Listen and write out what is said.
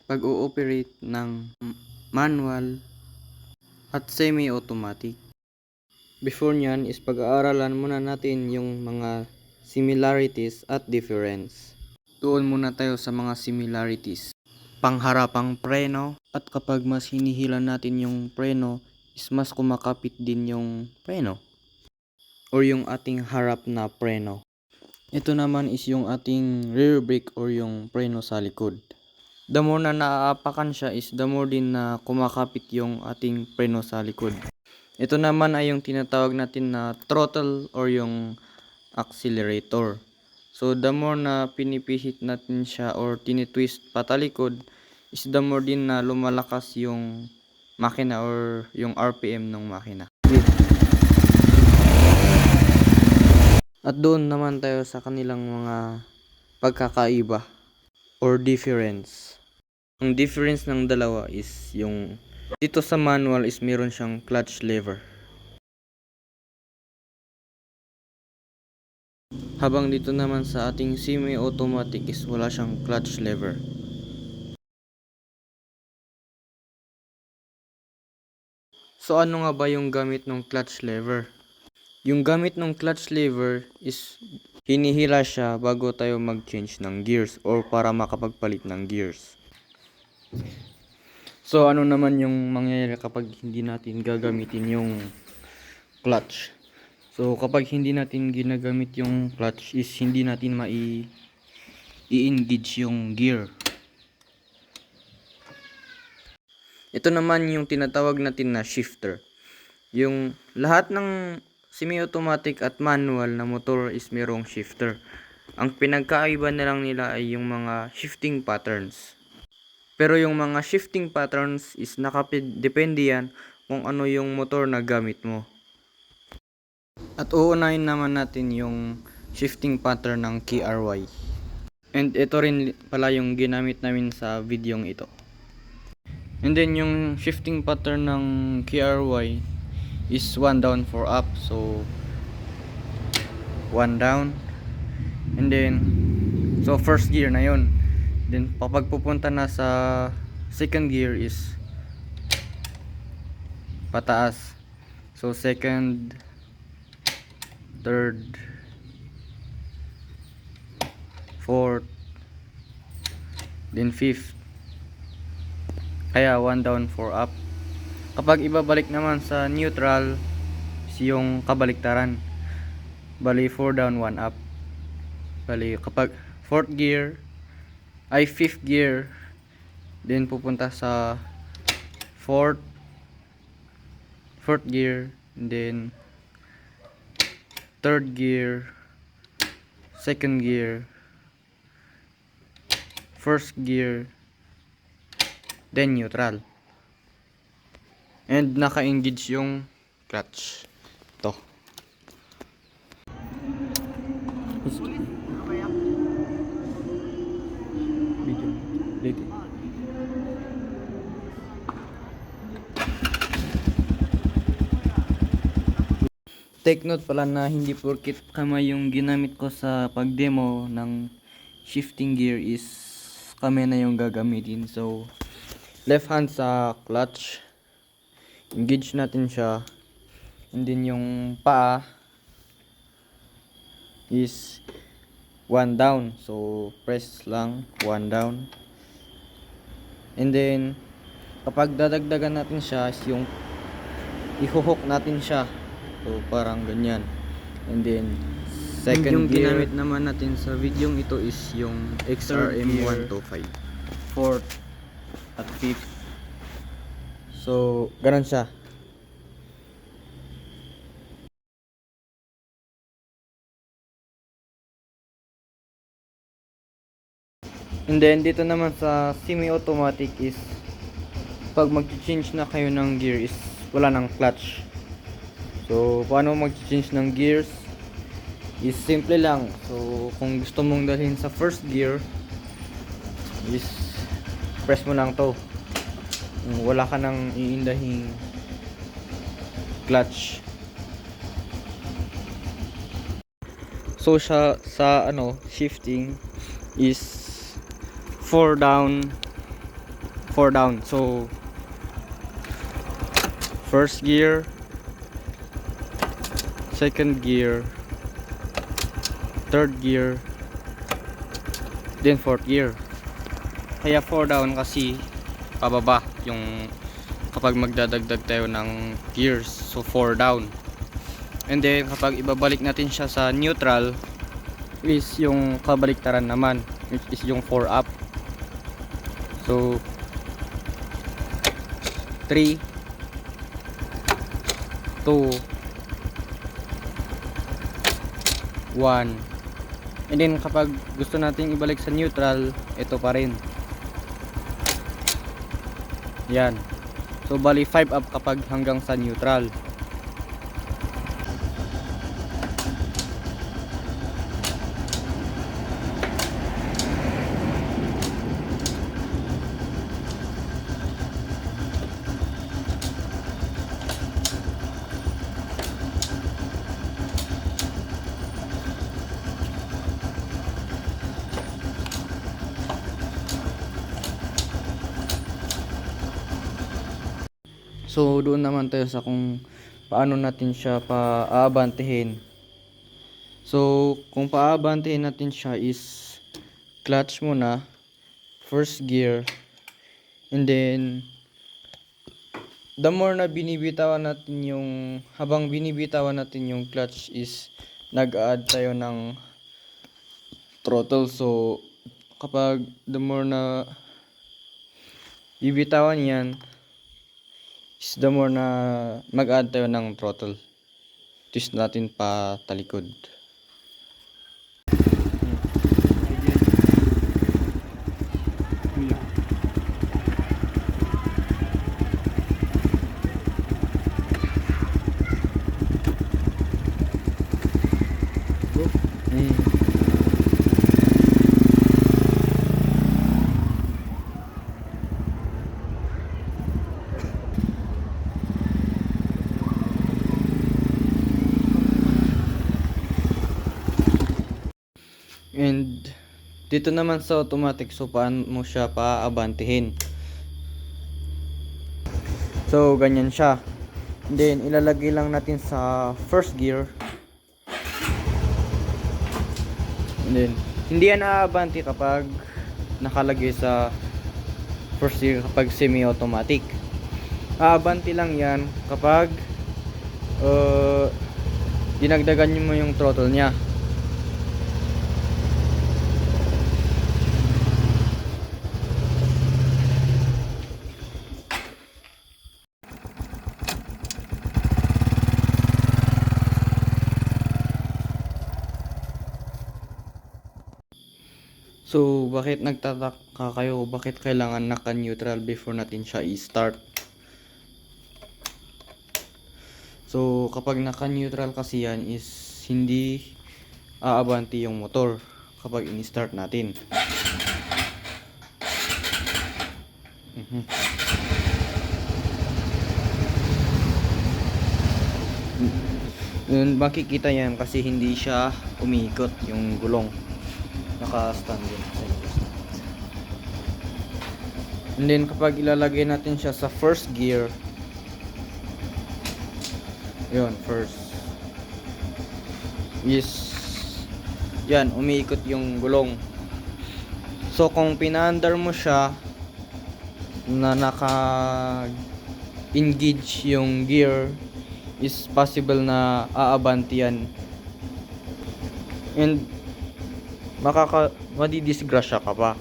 pag-ooperate ng manual at semi-automatic. Before nyan is pag-aaralan muna natin yung mga similarities at difference. Doon muna tayo sa mga similarities. Pangharapang preno, at kapag mas hinihilan natin yung preno is mas kumakapit din yung preno or yung ating harap na preno. Ito naman is yung ating rear brake or yung preno sa likod. The more na naaapakan siya is the more din na kumakapit yung ating preno sa likod. Ito naman ay yung tinatawag natin na throttle or yung accelerator. So the more na pinipisit natin siya or tinitwist patalikod is the more din na lumalakas yung makina or yung RPM ng makina. At doon naman tayo sa kanilang mga pagkakaiba or difference. Ang difference ng dalawa is yung dito sa manual is meron siyang clutch lever. Habang dito naman sa ating semi-automatic is wala siyang clutch lever. So ano nga ba yung gamit ng clutch lever? Yung gamit ng clutch lever is hinihila siya bago tayo mag-change ng gears or para makapagpalit ng gears. So ano naman yung mangyayari kapag hindi natin gagamitin yung clutch? So kapag hindi natin ginagamit yung clutch is hindi natin i-engage yung gear. Ito naman yung tinatawag natin na shifter. Yung lahat ng semi-automatic at manual na motor is mayroong shifter. Ang pinagkaiba na lang nila ay yung mga shifting patterns. Pero yung mga shifting patterns is nakadepende yan kung ano yung motor na gamit mo. At uunahin naman natin yung shifting pattern ng KRY. And ito rin pala yung ginamit namin sa videong ito. And then yung shifting pattern ng KRY is 1 down 4 up. So 1 down. And then so first gear na yon. Then kapag pupunta na sa second gear is pataas. So second, third, fourth, then fifth. Kaya 1 down 4 up. Kapag ibabalik naman sa neutral is yung kabaliktaran. Bali 4 down 1 up. Bali kapag fourth gear ay fifth gear, then pupunta sa fourth gear, and then third gear, second gear, first gear, then neutral. And naka-engage yung clutch. Ito. Video. Dito. Take note pala na hindi porkit kamay yung ginamit ko sa pag-demo ng shifting gear is kamay na yung gagamitin. So left hand sa clutch, engage natin siya, and then yung paa is 1 down. So press lang 1 down. And then kapag dadagdagan natin siya is yung ihuhook natin siya. So parang ganyan. And then second yung gear, ginamit naman natin sa videong ito is yung XRM 125, fourth at fifth. So ganun siya. And then dito naman sa semi-automatic is pag mag-change na kayo ng gear is wala nang clutch. So paano mag-change ng gears is simple lang. So kung gusto mong dalhin sa first gear is press mo lang to. Wala ka nang iindahing clutch. So sa shifting is 4 down 4 down. So first gear, second gear, third gear, then fourth gear. Kaya 4 down kasi pababa yung kapag magdadagdag tayo ng gears. So 4 down. And then kapag ibabalik natin siya sa neutral is yung kabaliktaran naman, which is yung 4 up. So 3, 2, 1. And then kapag gusto nating ibalik sa neutral, ito pa rin. Yan. So bali 5 up kapag hanggang sa neutral. So doon naman tayo sa kung paano natin siya paaabantihin. So kung paaabantihin natin siya is clutch muna, first gear, and then the more na binibitawan natin yung, habang binibitawan natin yung clutch is nag-add tayo ng throttle. So kapag the more na bibitawan yan is the more na mag-add tayo ng throttle. Twist natin pa talikod. And dito naman sa automatic, so paano mo siya paaabantihin? So ganyan siya. And then ilalagay lang natin sa first gear. And then hindi yan aabanti kapag nakalagay sa first gear kapag semi-automatic. Aabanti lang yan kapag dinagdagan mo yung throttle niya. So, bakit nagtataka kayo? Bakit kailangan naka-neutral before natin siya i-start? So, kapag naka-neutral kasi yan is hindi aabanti yung motor kapag in-start natin. Yun, makikita yan kasi hindi siya umiikot yung gulong. Naka-stand din sa inyo. And then kapag ilalagay natin siya sa first gear, yun, first is yan, umiikot yung gulong. So kung pinaandar mo siya na naka-engage yung gear, is possible na aabanti yan. And madidisgrasya ka pa.